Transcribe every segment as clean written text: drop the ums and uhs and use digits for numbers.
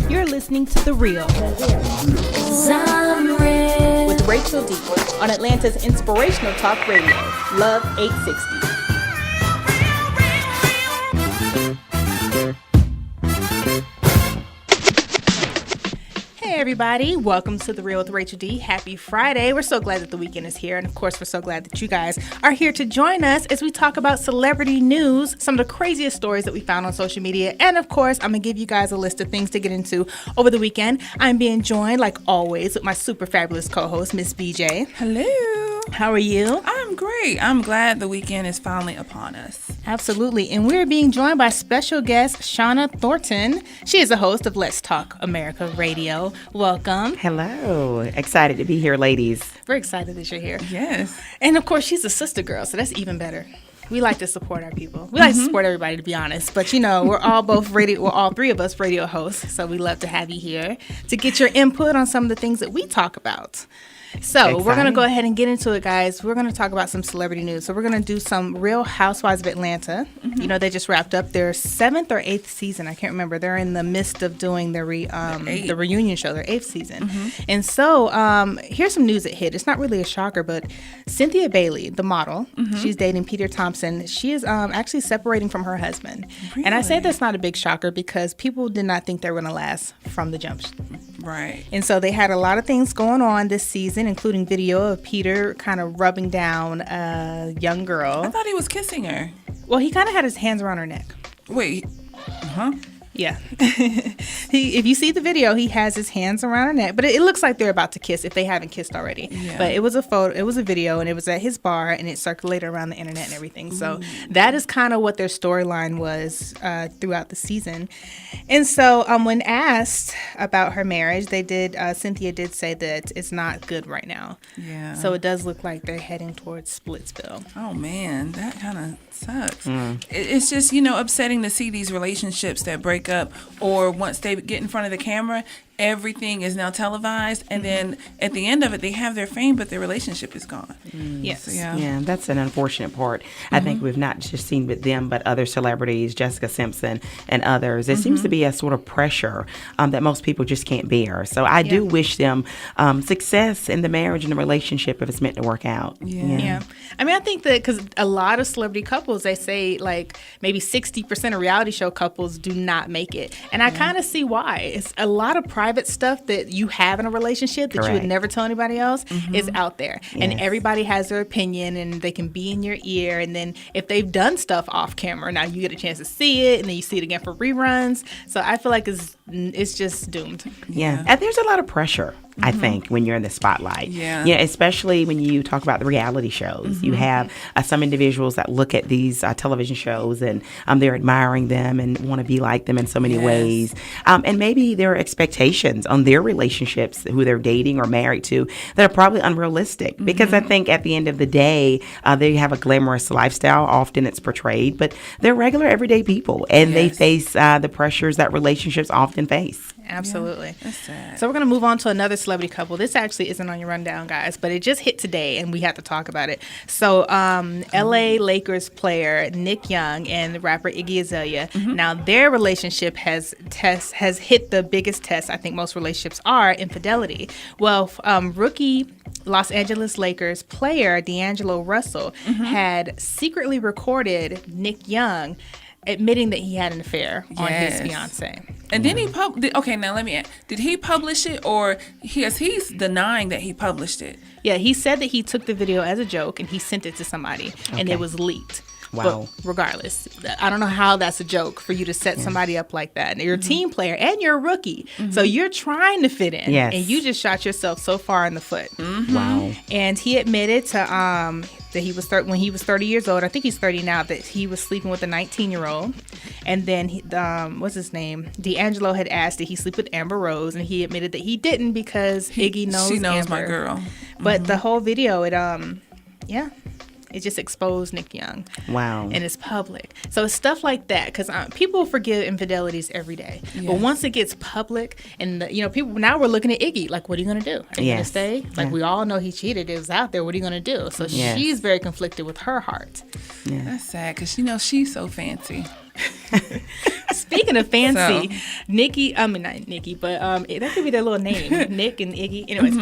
You're listening to The Real with Rachel D on Atlanta's inspirational talk radio, Love 860. Hey everybody, welcome to The Real with Rachel D. Happy Friday. We're so glad that the weekend is here, and of course we're so glad that you guys are here to join us as we talk about celebrity news, some of the craziest stories that we found on social media, and of course I'm going to give you guys a list of things to get into over the weekend. I'm being joined, like always, with my super fabulous co-host, Miss BJ. Hello. How are you? I'm great. I'm glad the weekend is finally upon us. Absolutely. And we're being joined by special guest Shana Thornton. She is a host of Let's Talk America Radio. Welcome. Hello. Excited to be here, ladies. We're excited that you're here. Yes. And of course, she's a sister girl, so that's even better. We like to support our people. We like to support everybody, to be honest. But, you know, we're all three of us radio hosts, so we love to have you here to get your input on some of the things that we talk about. So We're going to go ahead and get into it, guys. We're going to talk about some celebrity news. So we're going to do some Real Housewives of Atlanta. Mm-hmm. You know, they just wrapped up their 7th or 8th season. I can't remember. They're in the midst of doing the reunion show, their 8th season. Mm-hmm. And so here's some news that hit. It's not really a shocker, but Cynthia Bailey, the model, she's dating Peter Thompson. She is actually separating from her husband. Really? And I say that's not a big shocker because people did not think they were going to last from the jump. Right. And so they had a lot of things going on this season, including video of Peter kind of rubbing down a young girl. I thought he was kissing her. Well, he kind of had his hands around her neck. Wait. Huh? Yeah. If you see the video, he has his hands around her neck, but it looks like they're about to kiss if they haven't kissed already. Yeah. But it was a video, and it was at his bar, and it circulated around the internet and everything. So that is kind of what their storyline was throughout the season. And so when asked about her marriage, Cynthia did say that it's not good right now. Yeah. So it does look like they're heading towards Splitsville. Oh man, that kind of sucks. It's just, upsetting to see these relationships that break up, or once they get in front of the camera, everything is now televised, and then at the end of it, they have their fame, but their relationship is gone. Yes. So, yeah, that's an unfortunate part. I think we've not just seen with them, but other celebrities, Jessica Simpson and others. It seems to be a sort of pressure that most people just can't bear. So I do wish them success in the marriage and the relationship if it's meant to work out. Yeah. I mean, I think that because a lot of celebrity couples, they say like maybe 60% of reality show couples do not make it. And I kind of see why. It's a lot of private stuff that you have in a relationship that you would never tell anybody else is out there. Yes. And everybody has their opinion, and they can be in your ear. And then if they've done stuff off camera, now you get a chance to see it, and then you see it again for reruns. So I feel like it's just doomed. Yeah. And there's a lot of pressure, I think, when you're in the spotlight. Yeah. Especially when you talk about the reality shows. You have some individuals that look at these television shows and they're admiring them and want to be like them in so many ways. And maybe there are expectations on their relationships, who they're dating or married to, that are probably unrealistic. Because I think at the end of the day, they have a glamorous lifestyle. Often it's portrayed, but they're regular, everyday people. And they face the pressures that relationships often face. Absolutely. Yeah, that's sad. So we're going to move on to another celebrity couple. This actually isn't on your rundown, guys, but it just hit today, and we have to talk about it. So L.A. Lakers player Nick Young and the rapper Iggy Azalea, now their relationship has hit the biggest test I think most relationships are, infidelity. Well, rookie Los Angeles Lakers player D'Angelo Russell had secretly recorded Nick Young admitting that he had an affair on his fiance. And then now let me ask, did he publish it, or he's denying that he published it? Yeah, he said that he took the video as a joke and he sent it to somebody and it was leaked. Wow. But regardless, I don't know how that's a joke for you to set somebody up like that. And you're a team player and you're a rookie. So you're trying to fit in. Yes. And you just shot yourself so far in the foot. Wow. And he admitted to that he was when he was 30 years old, I think he's 30 now, that he was sleeping with a 19-year-old. And then what's his name? D'Angelo had asked did he sleep with Amber Rose, and he admitted that he didn't because Iggy knows she knows Amber. my girl. But the whole video, It just exposed Nick Young. Wow. And it's public. So it's stuff like that, because people forgive infidelities every day. Yes. But once it gets public, and people, now we're looking at Iggy, like, what are you going to do? Are you going to stay? Like, we all know he cheated. It was out there. What are you going to do? So she's very conflicted with her heart. Yeah. That's sad, because she's so fancy. Speaking of fancy, Nikki, not Nikki, but that could be their little name, Nick and Iggy. Anyways,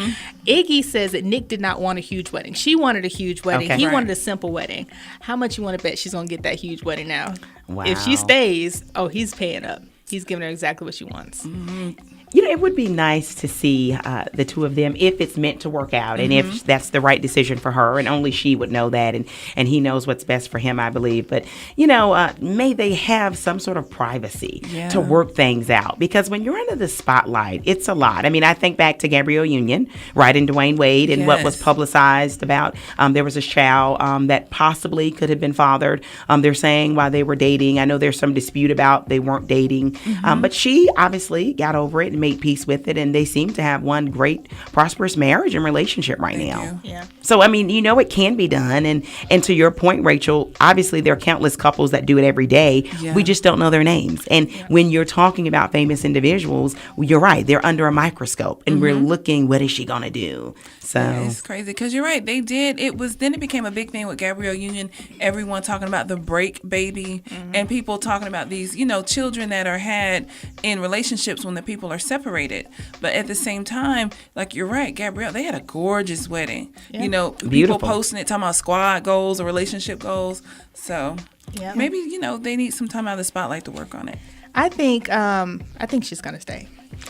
Iggy says that Nick did not want a huge wedding. She wanted a huge wedding. Okay. He wanted a simple wedding. How much you want to bet she's going to get that huge wedding now? Wow. If she stays, he's paying up. He's giving her exactly what she wants. Mm-hmm. It would be nice to see the two of them, if it's meant to work out, and if that's the right decision for her, and only she would know that, and he knows what's best for him, I believe. But, may they have some sort of privacy to work things out, because when you're under the spotlight, it's a lot. I mean, I think back to Gabrielle Union, right, and Dwayne Wade, and what was publicized about. There was a child that possibly could have been fathered. They're saying while they were dating. I know there's some dispute about they weren't dating, but she obviously got over it and made peace with it, and they seem to have one great prosperous marriage and relationship right now. Yeah. So I mean, it can be done, and to your point, Rachel, obviously there are countless couples that do it every day. We just don't know their names. And when you're talking about famous individuals, you're right, they're under a microscope, and we're looking, what is she gonna do? So it's crazy, because you're right, they did. Then it became a big thing with Gabrielle Union, everyone talking about the break baby, and people talking about these children that are had in relationships when the people are separated. But at the same time, like, you're right, Gabrielle, they had a gorgeous wedding. Beautiful. People posting it, talking about squad goals or relationship goals. So maybe they need some time out of the spotlight to work on it. I think she's gonna stay.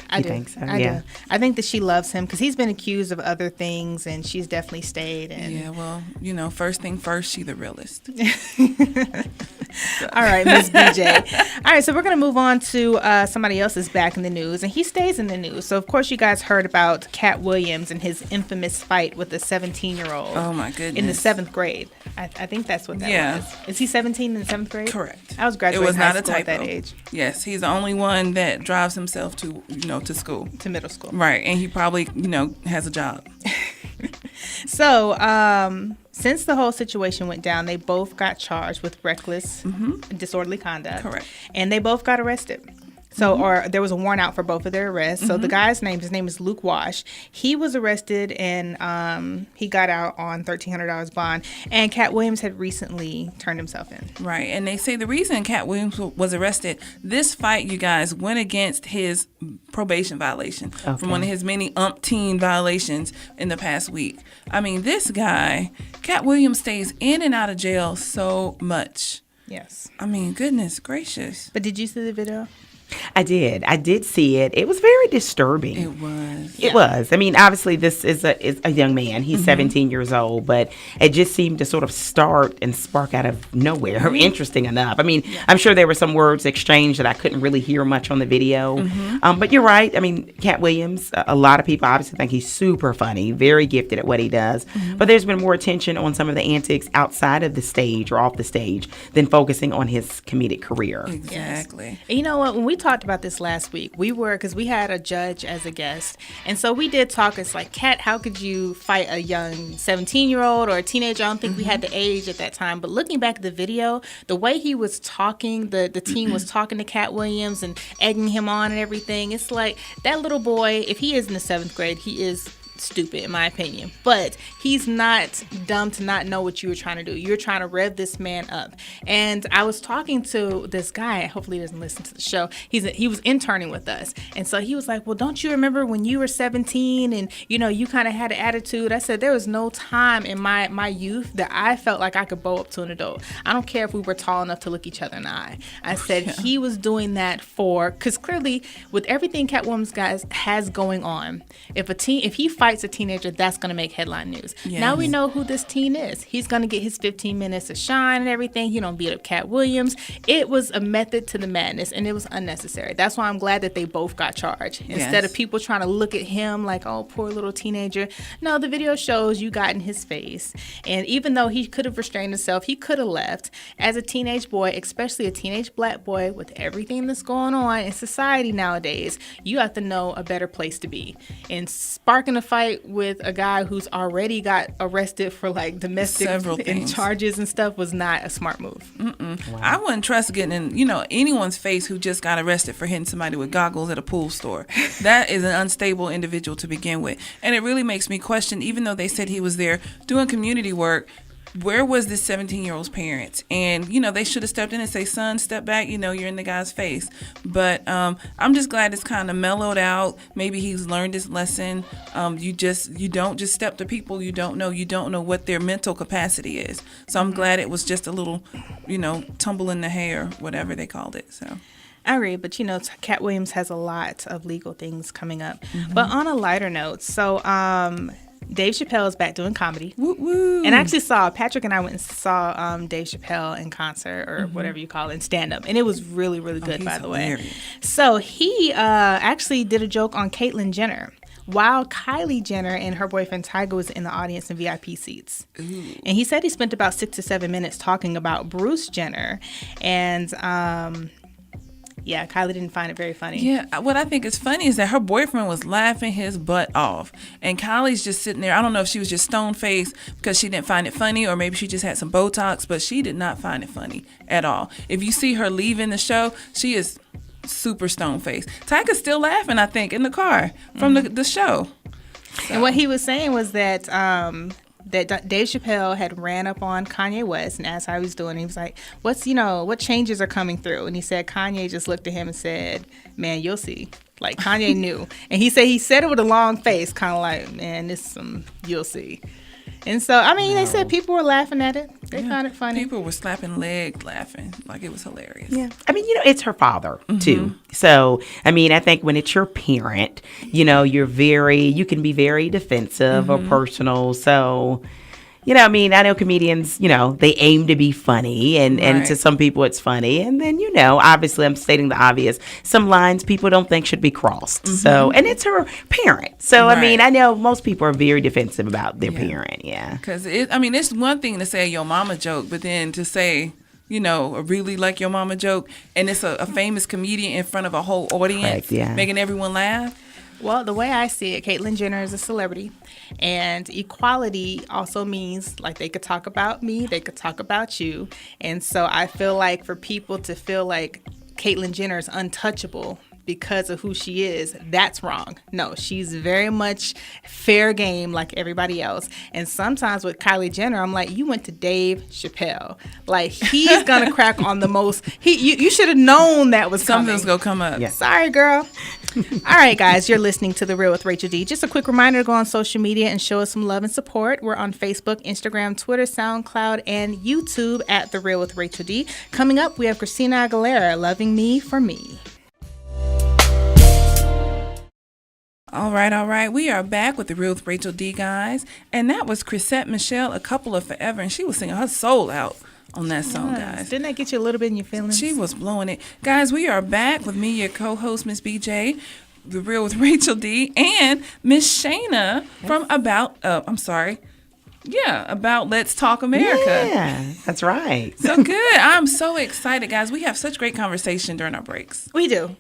I think so. I do. I think that she loves him, because he's been accused of other things, and she's definitely stayed. And first thing first, she the realist. All right, Ms. BJ. All right, so we're going to move on to somebody else that's back in the news, and he stays in the news. So, of course, you guys heard about Cat Williams and his infamous fight with a 17-year-old. Oh, my goodness. In the 7th grade. I think that's what that was. Is he 17 in the 7th grade? Correct. I was graduating high school at that age. Yes, he's the only one that drives himself to school. To middle school. Right, and he probably, has a job. So, since the whole situation went down, they both got charged with reckless disorderly conduct. Correct. And they both got arrested. So, or there was a warrant out for both of their arrests. So the guy's his name is Luke Wash. He was arrested, and he got out on $1,300 bond. And Cat Williams had recently turned himself in. Right. And they say the reason Cat Williams was arrested, this fight, you guys, went against his probation violation from one of his many umpteen violations in the past week. I mean, this guy, Cat Williams, stays in and out of jail so much. Yes. I mean, goodness gracious. But did you see the video? I did see it. It was very disturbing. It was. I mean, obviously this is a young man. He's 17 years old, but it just seemed to sort of start and spark out of nowhere. Interesting enough. I mean, I'm sure there were some words exchanged that I couldn't really hear much on the video. But you're right. I mean, Cat Williams, a lot of people obviously think he's super funny, very gifted at what he does. But there's been more attention on some of the antics outside of the stage or off the stage than focusing on his comedic career. Exactly. Yes. And you know what? When we talked about this last week, because we had a judge as a guest, and so we did talk. It's like, Kat, how could you fight a young 17-year-old or a teenager? I don't think we had the age at that time, but looking back at the video, the way he was talking, the team was talking to Cat Williams and egging him on and everything, it's like, that little boy, if he is in the 7th grade, he is stupid in my opinion, but he's not dumb to not know what you were trying to do. You're trying to rev this man up. And I was talking to this guy, hopefully he doesn't listen to the show. He was interning with us, and so he was like, well, don't you remember when you were 17 and you kind of had an attitude? I said, there was no time in my youth that I felt like I could bow up to an adult. I don't care if we were tall enough to look each other in the eye. I said he was doing that because clearly with everything Cat Williams guys has going on, if he fights a teenager, that's going to make headline news. Yes. Now we know who this teen is. He's going to get his 15 minutes of shine and everything. He don't beat up Cat Williams. It was a method to the madness, and it was unnecessary. That's why I'm glad that they both got charged. Instead of people trying to look at him like, oh, poor little teenager. No, the video shows you got in his face. And even though he could have restrained himself, he could have left. As a teenage boy, especially a teenage black boy, with everything that's going on in society nowadays, you have to know a better place to be. And sparking a fight fight with a guy who's already got arrested for like domestic Several and things. charges and stuff was not a smart move. Wow. I wouldn't trust getting in, anyone's face who just got arrested for hitting somebody with goggles at a pool store. That is an unstable individual to begin with. And it really makes me question, even though they said he was there doing community work, where was this 17-year-old's parents? And, they should have stepped in and say, son, step back. You're in the guy's face. But I'm just glad it's kind of mellowed out. Maybe he's learned his lesson. You don't just step to people you don't know. You don't know what their mental capacity is. So I'm glad it was just a little, tumble in the hay or whatever they called it. So. I agree, but Cat Williams has a lot of legal things coming up. But on a lighter note, so Dave Chappelle is back doing comedy. Woo woo. And I actually Patrick and I went and saw Dave Chappelle in concert or whatever you call it, in stand-up. And it was really, really good, by the way. So he actually did a joke on Caitlyn Jenner while Kylie Jenner and her boyfriend Tyga was in the audience in VIP seats. Ooh. And he said he spent about 6 to 7 minutes talking about Bruce Jenner. And yeah, Kylie didn't find it very funny. Yeah, what I think is funny is that her boyfriend was laughing his butt off. And Kylie's just sitting there. I don't know if she was just stone-faced because she didn't find it funny, or maybe she just had some Botox, but she did not find it funny at all. If you see her leaving the show, she is super stone-faced. Tyga's still laughing, I think, in the car from the show. So. And what he was saying was that that Dave Chappelle had ran up on Kanye West and asked how he was doing. He was like, what changes are coming through? And he said Kanye just looked at him and said, man, you'll see. Like, Kanye knew. And he said it with a long face, kind of like, man, this is some, you'll see. And so, they said people were laughing at it. They found it funny. People were slapping legs laughing. Like, it was hilarious. Yeah. It's her father, too. So, I think when it's your parent, you can be very defensive or personal. So, I know comedians, they aim to be funny and to some people it's funny. And then, obviously I'm stating the obvious. Some lines people don't think should be crossed. So, and it's her parent. So, I know most people are very defensive about their parent. Yeah. Because, it's one thing to say your mama joke, but then to say, a really like your mama joke, and it's a famous comedian in front of a whole audience, making everyone laugh. Well, the way I see it, Caitlyn Jenner is a celebrity, and equality also means, like, they could talk about me, they could talk about you, and so I feel like for people to feel like Caitlyn Jenner is untouchable because of who she is, that's wrong. No, she's very much fair game like everybody else. And sometimes with Kylie Jenner, I'm like, you went to Dave Chappelle. Like, he's going to crack on the most. You should have known that was coming. Something's going to come up. Yeah. Sorry, girl. All right, guys, you're listening to The Real with Rachel D. Just a quick reminder to go on social media and show us some love and support. We're on Facebook, Instagram, Twitter, SoundCloud, and YouTube at The Real with Rachel D. Coming up, we have Christina Aguilera, Loving Me for Me. All right. We are back with The Real with Rachel D, guys. And that was Chrisette Michele, A Couple of Forever. And she was singing her soul out on that song, guys. Didn't that get you a little bit in your feelings? She was blowing it. Guys, we are back with me, your co-host, Miss BJ, The Real with Rachel D, and Miss Shana from About Let's Talk America. Yeah, that's right. So good. I'm so excited, guys. We have such great conversation during our breaks. We do.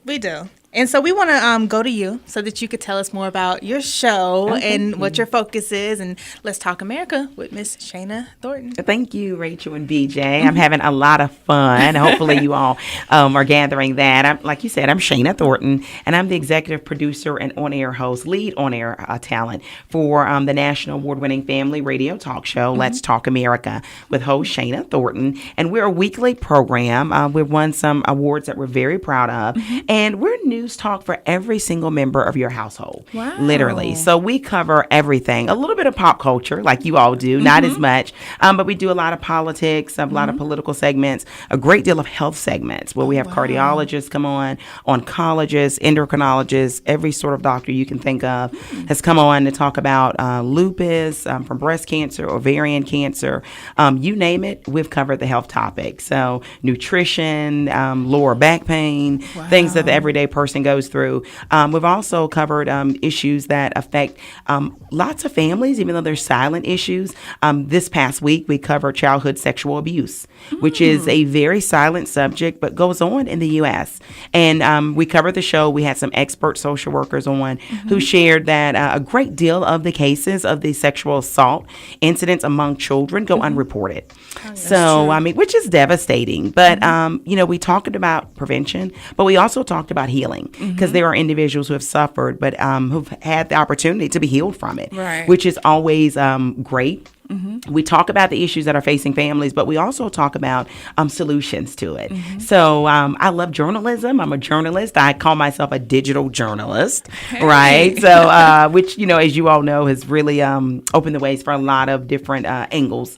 And so we want to go to you so that you could tell us more about your show and what your focus is. And Let's Talk America with Miss Shana Thornton. Thank you, Rachel and BJ. I'm having a lot of fun. Hopefully you all are gathering that. Like you said, I'm Shana Thornton, and I'm the executive producer and on-air host, lead on-air talent for the national award-winning family radio talk show, Let's Talk America, with host Shana Thornton. And we're a weekly program. We've won some awards that we're very proud of. And we're news talk for every single member of your household. Wow. Literally. So we cover everything. A little bit of pop culture, like you all do, not as much, but we do a lot of politics, a lot of political segments, a great deal of health segments where we have cardiologists come on, oncologists, endocrinologists, every sort of doctor you can think of has come on to talk about lupus, from breast cancer, ovarian cancer, you name it, we've covered the health topic. So nutrition, lower back pain, things that the everyday person person goes through. We've also covered issues that affect lots of families, even though they're silent issues. This past week, we covered childhood sexual abuse, which is a very silent subject, but goes on in the U.S. And we covered the show. We had some expert social workers on who shared that a great deal of the cases of the sexual assault incidents among children go unreported. So, I mean, which is devastating. But, we talked about prevention, but we also talked about healing because there are individuals who have suffered, but who've had the opportunity to be healed from it, which is always great. We talk about the issues that are facing families, but we also talk about solutions to it. So I love journalism. I'm a journalist. I call myself a digital journalist, right? So, which, as you all know, has really opened the ways for a lot of different angles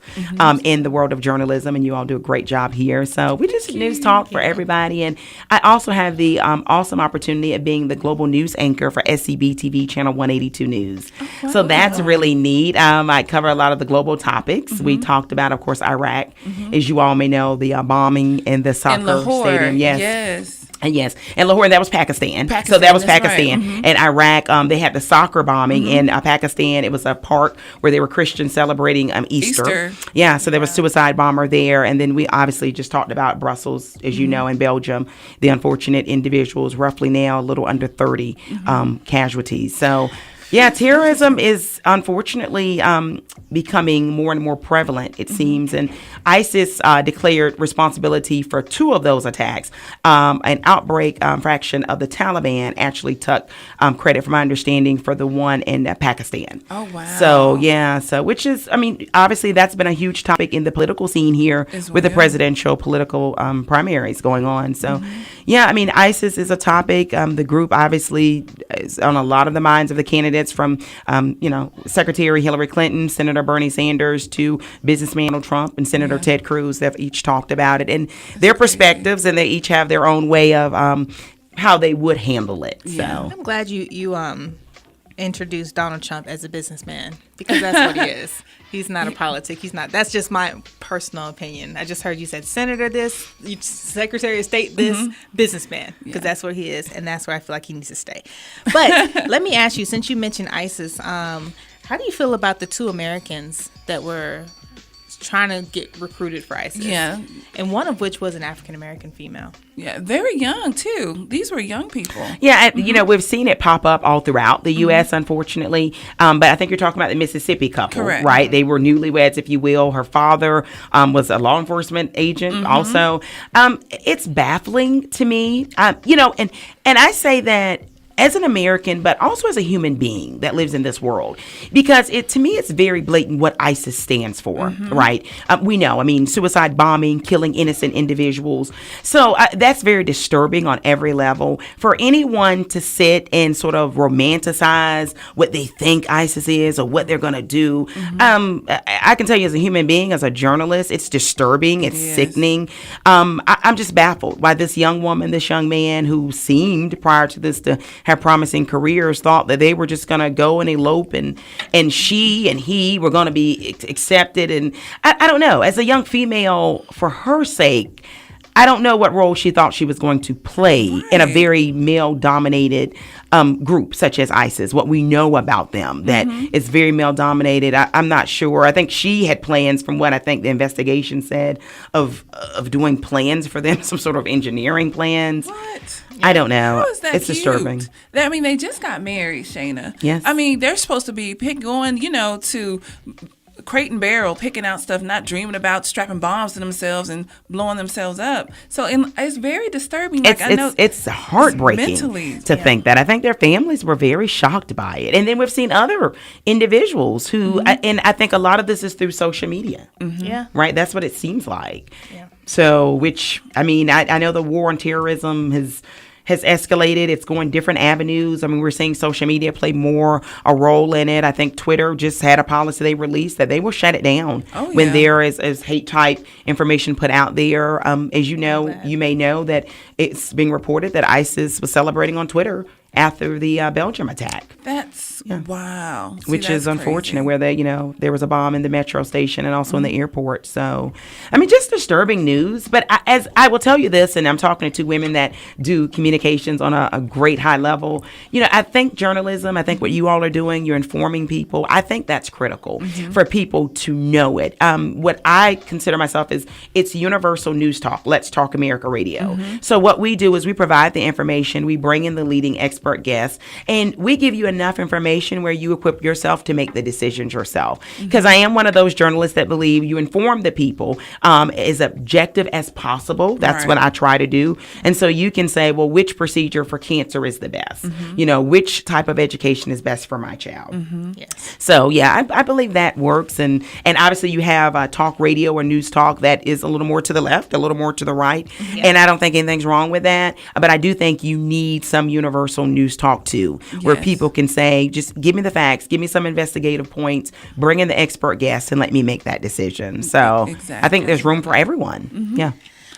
in the world of journalism, and you all do a great job here. So we just news talk for everybody. And I also have the awesome opportunity of being the global news anchor for SCB TV Channel 182 News. So that's really neat. I cover a lot of the global topics. We talked about, of course, Iraq. As you all may know, the bombing in the soccer stadium. Yes. And Lahore, that was Pakistan. So that was Pakistan. Right. And Iraq, they had the soccer bombing in Pakistan. It was a park where there were Christians celebrating Easter. Yeah, so there was suicide bomber there. And then we obviously just talked about Brussels, as you know, in Belgium, the unfortunate individuals, roughly now a little under 30 casualties. So yeah, terrorism is unfortunately becoming more and more prevalent, it seems. And ISIS declared responsibility for 2 of those attacks. An outbreak fraction of the Taliban actually took credit, from my understanding, for the one in Pakistan. Oh, wow. So, yeah. So, which is, I mean, obviously that's been a huge topic in the political scene here with the presidential political primaries going on. So, yeah, I mean, ISIS is a topic. The group obviously is on a lot of the minds of the candidates, from, Secretary Hillary Clinton, Senator Bernie Sanders, to businessman Donald Trump and Senator Ted Cruz. They've each talked about it and their perspectives, and they each have their own way of how they would handle it. So I'm glad you introduced Donald Trump as a businessman, because that's what he is. He's not a politic. He's not. That's just my personal opinion. I just heard you said Senator this, Secretary of State this, businessman, because that's what he is, and that's where I feel like he needs to stay. But let me ask you, since you mentioned ISIS, how do you feel about the 2 Americans that were trying to get recruited for ISIS? Yeah. And one of which was an African-American female. Yeah, very young, too. These were young people. Yeah, and, we've seen it pop up all throughout the U.S., unfortunately. But I think you're talking about the Mississippi couple, right? They were newlyweds, if you will. Her father was a law enforcement agent also. It's baffling to me, and I say that as an American, but also as a human being that lives in this world, because to me, it's very blatant what ISIS stands for, right? We know, I mean, suicide bombing, killing innocent individuals. So that's very disturbing on every level. For anyone to sit and sort of romanticize what they think ISIS is or what they're going to do, I can tell you as a human being, as a journalist, it's disturbing, it's sickening. I'm just baffled why this young woman, this young man who seemed prior to this to have promising careers thought that they were just going to go and elope and she and he were going to be accepted. And I don't know, as a young female, for her sake, I don't know what role she thought she was going to play in a very male-dominated group such as ISIS. What we know about them, that it's very male-dominated, I'm not sure. I think she had plans, from what I think the investigation said, of doing plans for them, some sort of engineering plans. What? I don't know. How is that it's cute? Disturbing. I mean, they just got married, Shana. Yes. I mean, they're supposed to be going, to Crate and Barrel, picking out stuff, not dreaming about strapping bombs to themselves and blowing themselves up. So it's very disturbing. It's heartbreaking to think that. I think their families were very shocked by it. And then we've seen other individuals who, and I think a lot of this is through social media. Yeah. Right? That's what it seems like. Yeah. So, I know the war on terrorism has escalated. It's going different avenues. I mean, we're seeing social media play more a role in it. I think Twitter just had a policy they released that they will shut it down when there is hate type information put out there. As you know, you may know that it's being reported that ISIS was celebrating on Twitter after the Belgium attack. That's Yeah. Wow. See, Which is that's unfortunate, crazy. where there was a bomb in the metro station and also in the airport. So, I mean, just disturbing news. But as I will tell you this, and I'm talking to two women that do communications on a great high level. I think journalism, I think what you all are doing, you're informing people. I think that's critical for people to know it. What I consider myself is it's universal news talk. Let's Talk America Radio. So what we do is we provide the information, we bring in the leading expert guests, and we give you enough information where you equip yourself to make the decisions yourself. Because I am one of those journalists that believe you inform the people as objective as possible. That's what I try to do. And so you can say, well, which procedure for cancer is the best? Which type of education is best for my child? Yes. So, yeah, I believe that works. And obviously you have talk radio or news talk that is a little more to the left, a little more to the right. And I don't think anything's wrong with that. But I do think you need some universal news talk too, where people can say, just give me the facts, give me some investigative points, bring in the expert guests, and let me make that decision. So I think there's room for everyone. Yeah.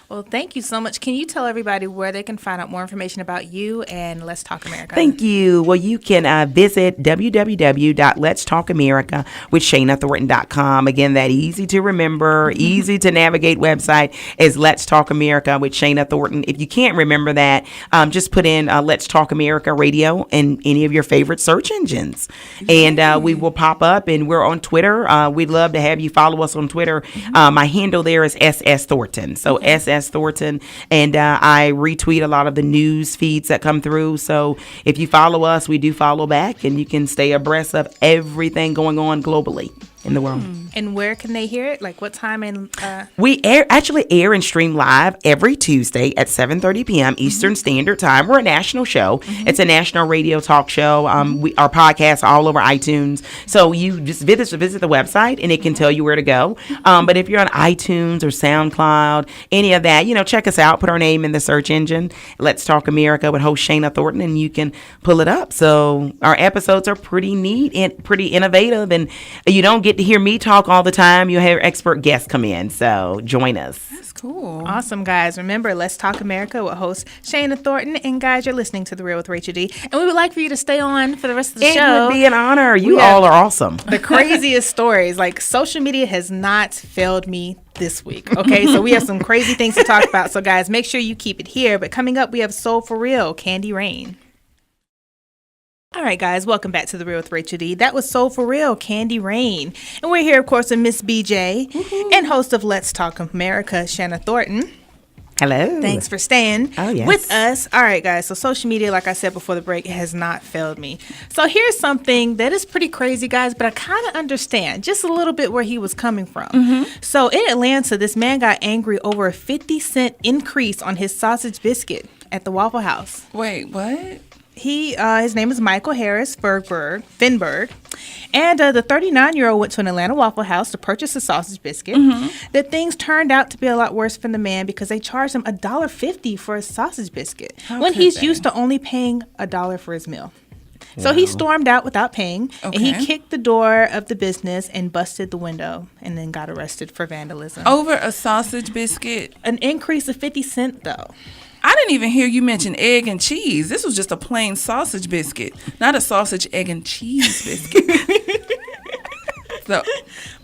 Well, thank you so much. Can you tell everybody where they can find out more information about you and Let's Talk America? Thank you. Well, you can visit www.letstalkamerica.com. Again, that easy to remember, easy to navigate website is Let's Talk America with Shana Thornton. If you can't remember that, just put in Let's Talk America Radio in any of your favorite search engines. And we will pop up, and we're on Twitter. We'd love to have you follow us on Twitter. My handle there is SS Thornton. So SS Thornton, and I retweet a lot of the news feeds that come through. So if you follow us, we do follow back, and you can stay abreast of everything going on globally in the world. And where can they hear it? Like what time? And we actually air and stream live every Tuesday at 7:30 p.m. Eastern Standard Time. We're a national show. It's a national radio talk show. Our podcasts are all over iTunes. So you just visit the website, and it can tell you where to go. But if you're on iTunes or SoundCloud, any of that, check us out. Put our name in the search engine. Let's Talk America with host Shana Thornton, and you can pull it up. So our episodes are pretty neat and pretty innovative, and you don't get to hear me talk all the time. You'll have expert guests come in. So join us. That's cool. Awesome, guys. Remember, Let's Talk America with host Shana Thornton. And guys, you're listening to The Real with Rachel D. And we would like for you to stay on for the rest of the show. It would be an honor. You all are awesome. The craziest stories. Like, social media has not failed me this week. Okay, so we have some crazy things to talk about. So guys, make sure you keep it here. But coming up, we have Soul for Real, Candy Rain. All right, guys, welcome back to The Real with Rachel D. That was Soul for Real, Candy Rain. And we're here, of course, with Miss BJ and host of Let's Talk America, Shana Thornton. Hello. Thanks for staying with us. All right, guys. So social media, like I said before the break, has not failed me. So here's something that is pretty crazy, guys, but I kind of understand just a little bit where he was coming from. So in Atlanta, this man got angry over a 50-cent increase on his sausage biscuit at the Waffle House. Wait, what? His name is Michael Harris Finberg. And the 39-year-old went to an Atlanta Waffle House to purchase a sausage biscuit. That things turned out to be a lot worse for the man because they charged him $1.50 for a sausage biscuit when he's used to only paying $1 for his meal. Wow. So he stormed out without paying, and he kicked the door of the business and busted the window and then got arrested for vandalism. Over a sausage biscuit? An increase of 50 cents, though. I didn't even hear you mention egg and cheese. This was just a plain sausage biscuit, not a sausage, egg, and cheese biscuit.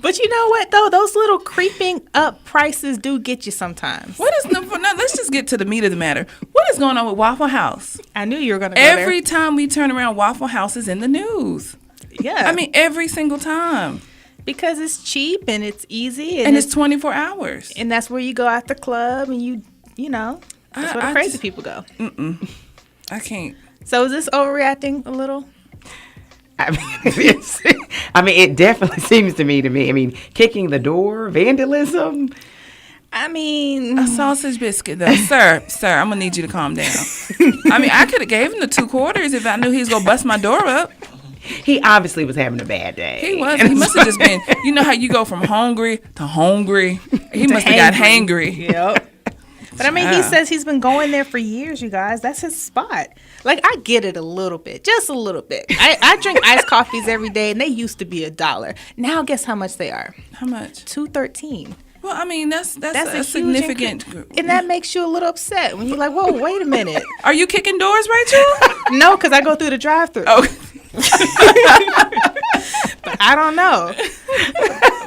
But you know what, though? Those little creeping up prices do get you sometimes. Let's just get to the meat of the matter. What is going on with Waffle House? I knew you were going to go there. Every time we turn around, Waffle House is in the news. Yeah. I mean, every single time. Because it's cheap and it's easy. And it's 24 hours. And that's where you go at the club and you know. That's where the crazy people go. I can't. So is this overreacting a little? I mean, it definitely seems to me. I mean, kicking the door, vandalism. I mean, a sausage biscuit, though. Sir, I'm going to need you to calm down. I mean, I could have gave him the $2 if I knew he was going to bust my door up. He obviously was having a bad day. He was. He must have just been, you know how you go from hungry to hungry? He must have got hangry. Yep. But I mean, he says he's been going there for years, you guys. That's his spot. Like, I get it a little bit, just a little bit. I drink iced coffees every day, and they used to be $1. Now, guess how much they are? How much? $2.13. Well, I mean, that's a significant. And that makes you a little upset when you're like, whoa, wait a minute. Are you kicking doors, Rachel? No, because I go through the drive-thru. Oh. But I don't know.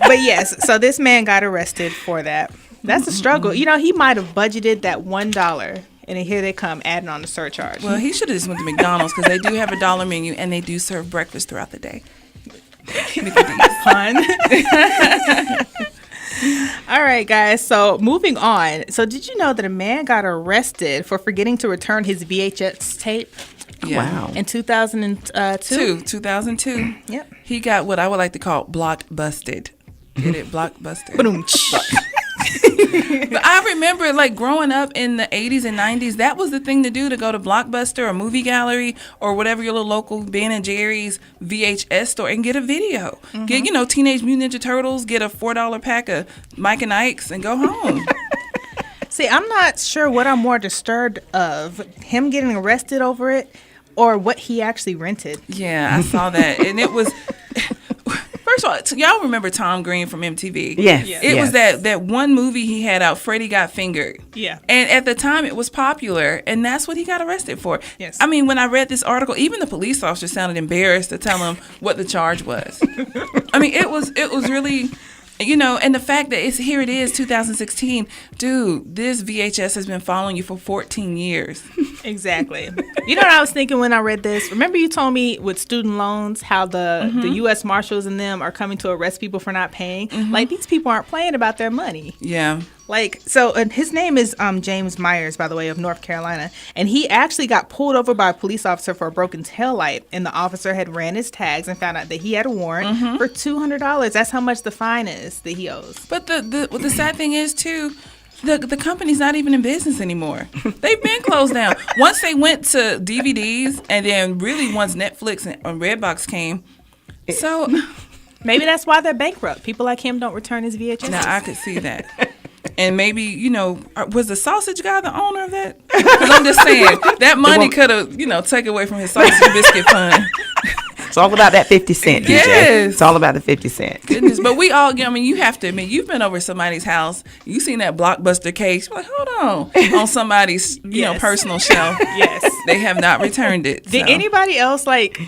But yes, so this man got arrested for that. That's a struggle. You know, he might have budgeted that $1, and then here they come adding on the surcharge. Well, he should have just went to McDonald's because they do have a dollar menu and they do serve breakfast throughout the day. Fun. All right, guys. So moving on. So did you know that a man got arrested for forgetting to return his VHS tape? Yeah. Wow. In 2002? 2002. Yep. He got what I would like to call block busted. Get it? Block busted. But I remember, like, growing up in the 80s and 90s, that was the thing to do, to go to Blockbuster or Movie Gallery or whatever your little local Ben & Jerry's VHS store and get a video. Get, Teenage Mutant Ninja Turtles, get a $4 pack of Mike and Ike's and go home. See, I'm not sure what I'm more disturbed of, him getting arrested over it or what he actually rented. Yeah, I saw that. And it was... First of all, y'all remember Tom Green from MTV? Yes. It was that one movie he had out, Freddie Got Fingered. Yeah. And at the time, it was popular, and that's what he got arrested for. Yes. I mean, when I read this article, even the police officer sounded embarrassed to tell him what the charge was. I mean, it was really... and the fact that here it is, 2016. Dude, this VHS has been following you for 14 years. Exactly. You know what I was thinking when I read this? Remember you told me with student loans how the U.S. Marshals and them are coming to arrest people for not paying? Like, these people aren't playing about their money. Yeah. Like, so, and his name is James Myers, by the way, of North Carolina. And he actually got pulled over by a police officer for a broken taillight. And the officer had ran his tags and found out that he had a warrant for $200. That's how much the fine is that he owes. But the sad thing is, too, the company's not even in business anymore. They've been closed down. Once they went to DVDs, and then really once Netflix and Redbox came. So maybe that's why they're bankrupt. People like him don't return his VHS. now I could see that. And maybe, was the sausage guy the owner of that? Because I'm just saying, that money could have, taken away from his sausage biscuit fund. It's all about that 50 cent, DJ. Yes. It's all about the 50 cent. Goodness, but we all, you have to admit, you've been over somebody's house, you seen that Blockbuster case, you're like, hold on somebody's, Yes. personal shelf. Yes. They have not returned it. Did so. anybody else, like,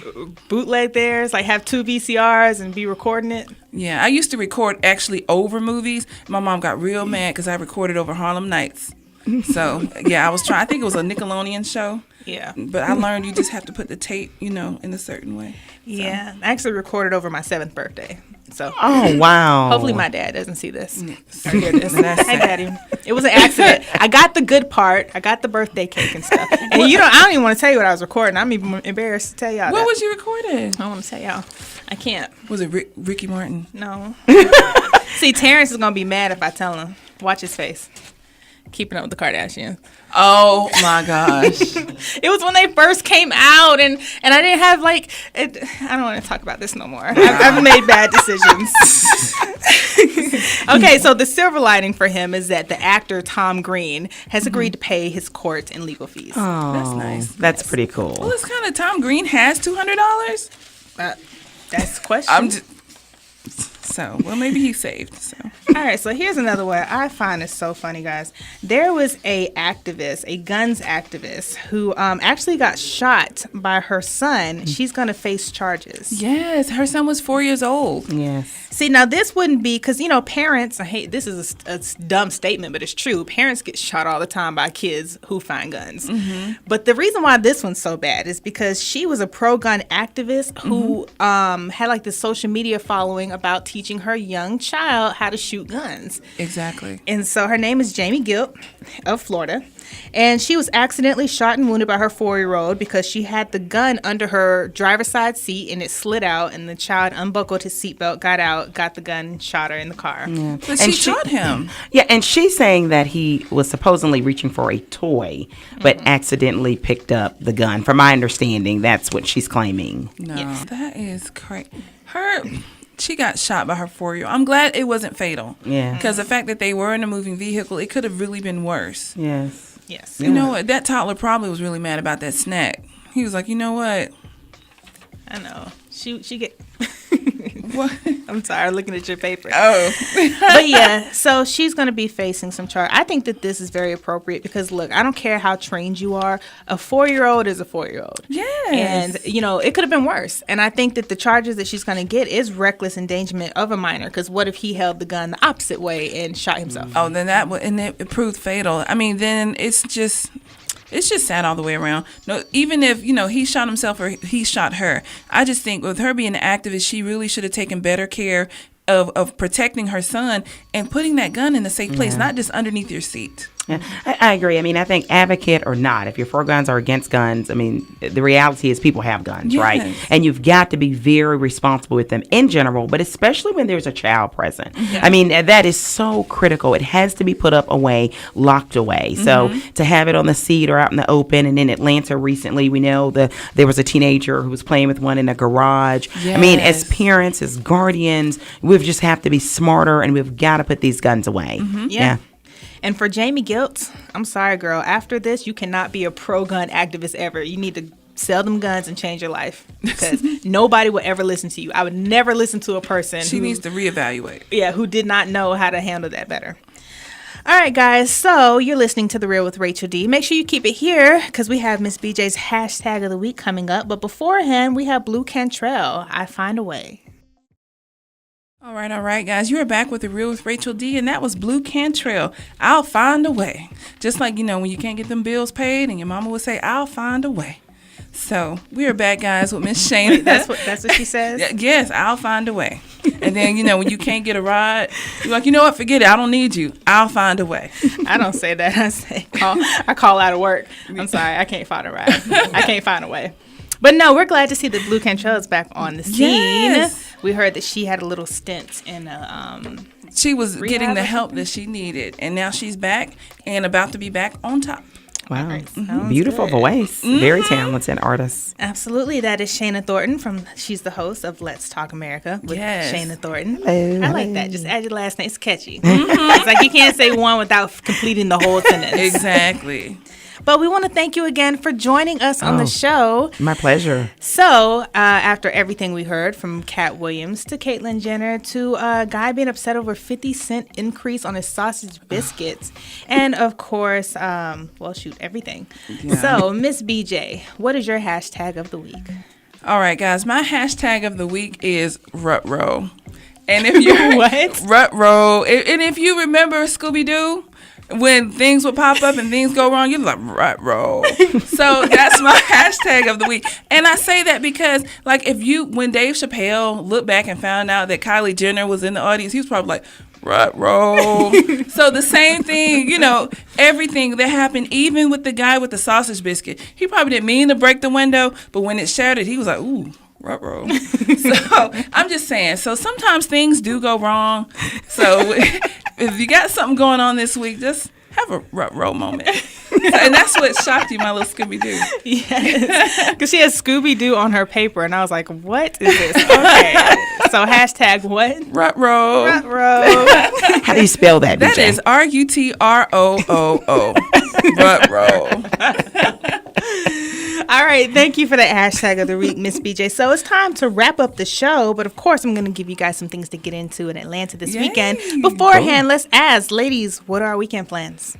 bootleg theirs, like have 2 VCRs and be recording it? Yeah, I used to record actually over movies. My mom got real mad because I recorded over Harlem Nights. So, yeah, I think it was a Nickelodeon show. Yeah. But I learned you just have to put the tape, in a certain way. Yeah. I actually recorded over my 7th birthday. So Oh, wow. hopefully my dad doesn't see this. So, Or hear this. that's Hey, sad. Daddy. It was an accident. I got the good part. I got the birthday cake and stuff. And I don't even want to tell you what I was recording. I'm even embarrassed to tell y'all What that. was you recording? I don't want to tell y'all. I can't. Was it Ricky Martin? No. See, Terrence is going to be mad if I tell him. Watch his face. Keeping Up with the Kardashians. Oh my gosh. It was when they first came out, and I didn't have I don't want to talk about this no more. I've made bad decisions. Okay, so the silver lining for him is that the actor Tom Green has agreed to pay his court and legal fees. Oh, That's nice. That's pretty cool. Well, it's kind of Tom Green has $200. That's the question. Maybe he saved. So All right, so here's another one I find is so funny, guys. There was a guns activist, who actually got shot by her son. She's going to face charges. yes, her son was 4 years old. Yes. See, now this wouldn't be, because, parents, this is a dumb statement, but it's true. Parents get shot all the time by kids who find guns. But the reason why this one's so bad is because she was a pro-gun activist who had like this social media following about teaching her young child how to shoot guns. Exactly. And so her name is Jamie Gilt of Florida. And she was accidentally shot and wounded by her 4-year-old because she had the gun under her driver's side seat and it slid out, and the child unbuckled his seatbelt, got out, got the gun, shot her in the car. Yeah. But she shot him. Yeah, and she's saying that he was supposedly reaching for a toy, but accidentally picked up the gun. From my understanding, that's what she's claiming. No, Yes. that is crazy. She got shot by her 4-year-old. I'm glad it wasn't fatal. Yeah. Because the fact that they were in a moving vehicle, it could have really been worse. Yes. Yes. You know what? That toddler probably was really mad about that snack. He was like, you know what? I know. She get... What? I'm sorry, looking at your paper. Oh. But yeah, so she's going to be facing some charge. I think that this is very appropriate because, look, I don't care how trained you are. A 4-year-old is a 4-year-old. Yes. And, it could have been worse. And I think that the charges that she's going to get is reckless endangerment of a minor, because what if he held the gun the opposite way and shot himself? Oh, then that would, and it proved fatal. I mean, then it's just sad all the way around. No, even if, he shot himself or he shot her, I just think with her being an activist, she really should have taken better care of protecting her son and putting that gun in a safe place, not just underneath your seat. Yeah, I agree. I mean, I think advocate or not, if you're for guns or against guns, I mean, the reality is people have guns, Yes. right? And you've got to be very responsible with them in general, but especially when there's a child present. Yeah. I mean, that is so critical. It has to be put up away, locked away. So to have it on the seat or out in the open, and in Atlanta recently, we know there was a teenager who was playing with one in a garage. I mean, as Yes. parents, as guardians, we just have to be smarter, and we've got to put these guns away. Yeah. And for Jamie Giltz, I'm sorry, girl. After this, you cannot be a pro-gun activist ever. You need to sell them guns and change your life, because nobody will ever listen to you. I would never listen to a person She needs to reevaluate. who did not know how to handle that better. All right, guys. So you're listening to The Real with Rachel D. Make sure you keep it here because we have Miss BJ's hashtag of the week coming up. But beforehand, we have Blue Cantrell, I Find a Way. All right, guys. You are back with The Real with Rachel D, and that was Blue Cantrell. I'll find a way. Just like, when you can't get them bills paid, and your mama would say, I'll find a way. So we are back, guys, with Miss Shana. Wait, that's what she says? Yes, I'll find a way. And then, when you can't get a ride, you're like, you know what? Forget it. I don't need you. I'll find a way. I don't say that. I say I call out of work. I'm sorry. I can't find a ride. I can't find a way. But no, we're glad to see that Blue Cantrell is back on the scene. Yes. We heard that she had a little stint in She was rehab getting the or help that she needed, and now she's back and about to be back on top. Wow. right, sounds Beautiful good. voice. Very talented artist. Absolutely. That is Shana Thornton she's the host of Let's Talk America with Yes. Shana Thornton. Hello. I like that. Just add your last name. It's catchy. It's like you can't say one without completing the whole sentence. Exactly. But we want to thank you again for joining us on the show. My pleasure. So, after everything we heard from Cat Williams to Caitlyn Jenner to a guy being upset over 50-cent increase on his sausage biscuits, and of course, everything. Yeah. So, Miss BJ, what is your hashtag of the week? All right, guys. My hashtag of the week is Rut-Row. And if you What? Rut-Row. And if you remember Scooby-Doo, when things would pop up and things go wrong, you're like, Rut-Row. So that's my hashtag of the week. And I say that because, like, when Dave Chappelle looked back and found out that Kylie Jenner was in the audience, he was probably like, Rut-Row. So the same thing, everything that happened, even with the guy with the sausage biscuit, he probably didn't mean to break the window, but when it shattered, he was like, ooh. Rut-Row. So I'm just saying, so sometimes things do go wrong. So if you got something going on this week, just have a Rut-Row moment. And that's what shocked you, my little Scooby-Doo. Yes. Because she has Scooby-Doo on her paper, and I was like, what is this? Okay. So, hashtag what? Rut-Row. Rut-Row. How do you spell that, That BJ? is Rutrooo. Rut-Row. All right. Thank you for the hashtag of the week, Miss BJ. So it's time to wrap up the show. But of course, I'm going to give you guys some things to get into in Atlanta this Yay. weekend. Beforehand, let's ask, ladies, what are our weekend plans?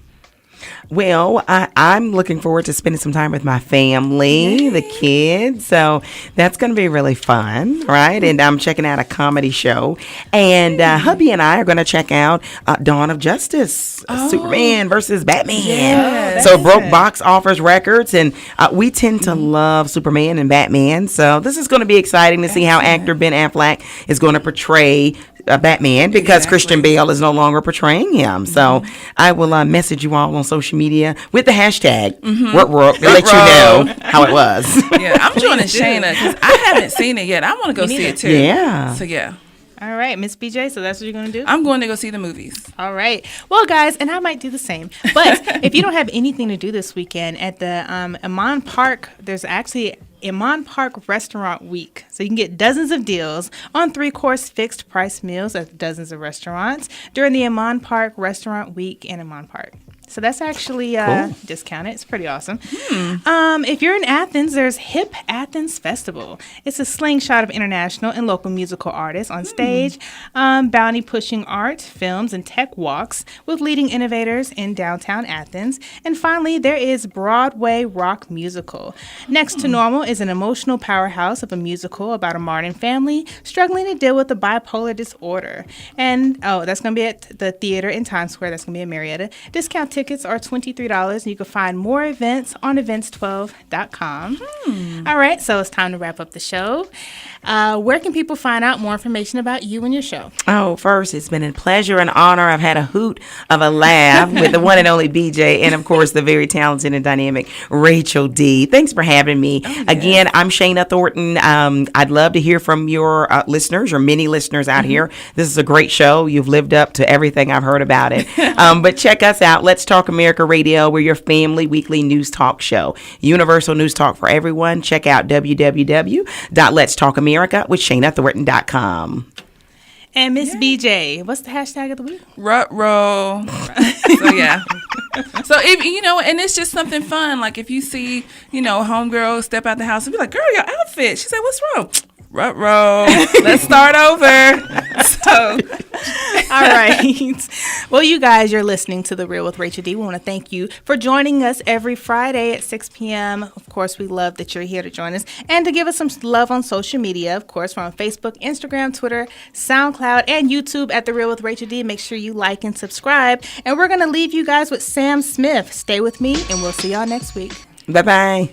Well, I'm looking forward to spending some time with my family, the kids. So that's going to be really fun, right? And I'm checking out a comedy show. And hubby and I are going to check out Dawn of Justice, Superman versus Batman. Yes. So broke box offers records. And we tend to love Superman and Batman. So this is going to be exciting to see how actor Ben Affleck is going to portray Batman because Exactly. Christian Bale is no longer portraying him. So I will message you all on social media with the hashtag Rut-Row to let you know how it was. Yeah, I'm joining Shana because I haven't seen it yet. I want to go see it too. Yeah. So yeah, All right, Miss BJ, so that's what you're going to do? I'm going to go see the movies. All right. Well, guys, and I might do the same. But if you don't have anything to do this weekend, at the Amman Park, there's actually Amman Park Restaurant Week. So you can get dozens of deals on 3-course fixed price meals at dozens of restaurants during the Amman Park Restaurant Week in Amman Park. So that's actually Cool. discounted. It's pretty awesome. If you're in Athens, there's Hip Athens Festival. It's a slingshot of international and local musical artists on stage, bounty pushing art, films, and tech walks with leading innovators in downtown Athens. And finally, there is Broadway Rock Musical. Next to Normal is an emotional powerhouse of a musical about a modern family struggling to deal with the bipolar disorder. And that's going to be at the theater in Times Square. That's going to be at Marietta. Discount tickets are $23, and you can find more events on events12.com. All right, so it's time to wrap up the show. Where can people find out more information about you and your show? Oh, first, it's been a pleasure and honor. I've had a hoot of a laugh with the one and only BJ and, of course, the very talented and dynamic Rachel D. Thanks for having me. Again, I'm Shana Thornton. I'd love to hear from your listeners, your many listeners out here. This is a great show. You've lived up to everything I've heard about it. But check us out. Let's Talk America Radio. We're your family weekly news talk show. Universal news talk for everyone. Check out www.letstalkamerica.com. And Miss BJ, what's the hashtag of the week? Rut-roll. So, yeah. So, if and it's just something fun. Like, if you see, homegirl step out the house and be like, girl, your outfit. She said, what's wrong? Rut-roll. Let's start over. So... All right. Well, you guys, you're listening to The Real with Rachel D. We want to thank you for joining us every Friday at 6 p.m. Of course, we love that you're here to join us and to give us some love on social media. Of course, we're on Facebook, Instagram, Twitter, SoundCloud, and YouTube at The Real with Rachel D. Make sure you like and subscribe. And we're going to leave you guys with Sam Smith. Stay with me, and we'll see y'all next week. Bye-bye.